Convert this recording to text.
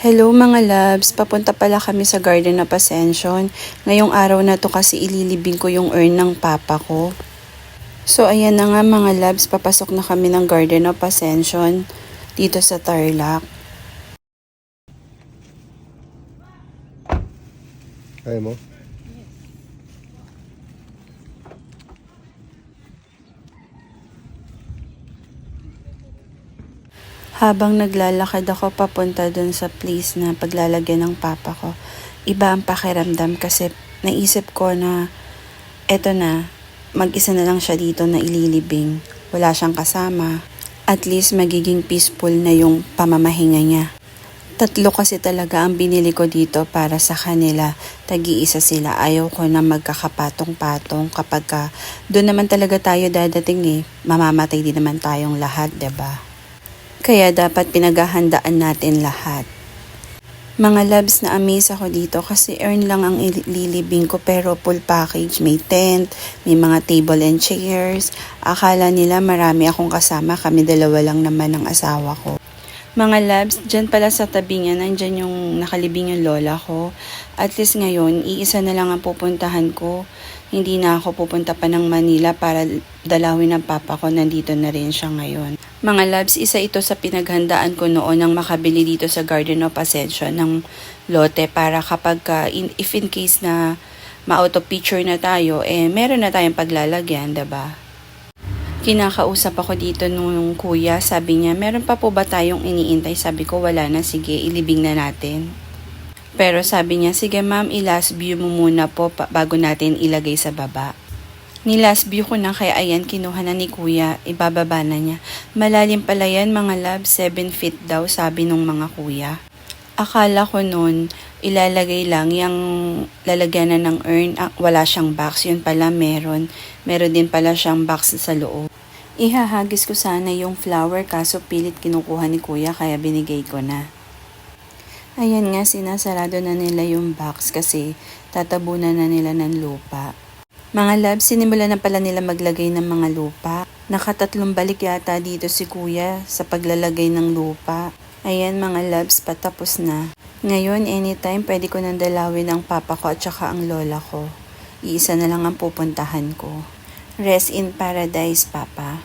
Hello mga loves, papunta pala kami sa Garden of Ascension. Ngayong araw na to kasi ililibing ko yung urn ng papa ko. So ayan na nga mga loves, papasok na kami ng Garden of Ascension dito sa Tarlac. Kaya mo? Habang naglalakad ako papunta dun sa place na paglalagyan ng papa ko, iba ang pakiramdam kasi naisip ko na eto na, mag-isa na lang siya dito na ililibing. Wala siyang kasama. At least magiging peaceful na yung pamamahinga niya. 3 kasi talaga ang binili ko dito para sa kanila. Tag-iisa sila. Ayaw ko na magkakapatong-patong kapag doon naman talaga tayo dadating mamamatay din naman tayong lahat, 'di ba? Kaya dapat pinaghahandaan natin lahat. Mga loves, na amaze ako dito kasi urn lang ang ililibing ko pero full package. May tent, may mga table and chairs. Akala nila marami akong kasama, kami 2 lang naman ng asawa ko. Mga loves, dyan pala sa tabi niya, nandyan yung nakalibing yung lola ko. At least ngayon, iisa na lang ang pupuntahan ko. Hindi na ako pupunta pa ng Manila para dalawin ng papa ko, nandito na rin siya ngayon. Mga loves, isa ito sa pinaghandaan ko noon nang makabili dito sa Garden of Ascension ng lote para kapag if in case na ma-auto picture na tayo, meron na tayong paglalagyan, diba? Kinakausap ako dito nung kuya, sabi niya, meron pa po ba tayong iniintay? Sabi ko, wala na, sige, ilibing na natin. Pero sabi niya, sige ma'am, i-last view mo muna po bago natin ilagay sa baba. Ni-last view ko na, kaya ayan, kinuha na ni kuya, ibababa na niya. Malalim pala yan mga love, 7 feet daw, sabi nung mga kuya. Akala ko noon, ilalagay lang yung lalagyanan ng urn, wala siyang box, yun pala meron. Meron din pala siyang box sa loob. Ihahagis ko sana yung flower kaso pilit kinukuha ni kuya kaya binigay ko na. Ayan nga, sinasarado na nila yung box kasi tatabunan na nila ng lupa. Mga loves, sinimulan na pala nila maglagay ng mga lupa. Naka3 balik yata dito si kuya sa paglalagay ng lupa. Ayan mga loves, patapos na. Ngayon, anytime pwede ko nang dalawin ang papa ko at saka ang lola ko. Iisa na lang ang pupuntahan ko. Rest in paradise, papa.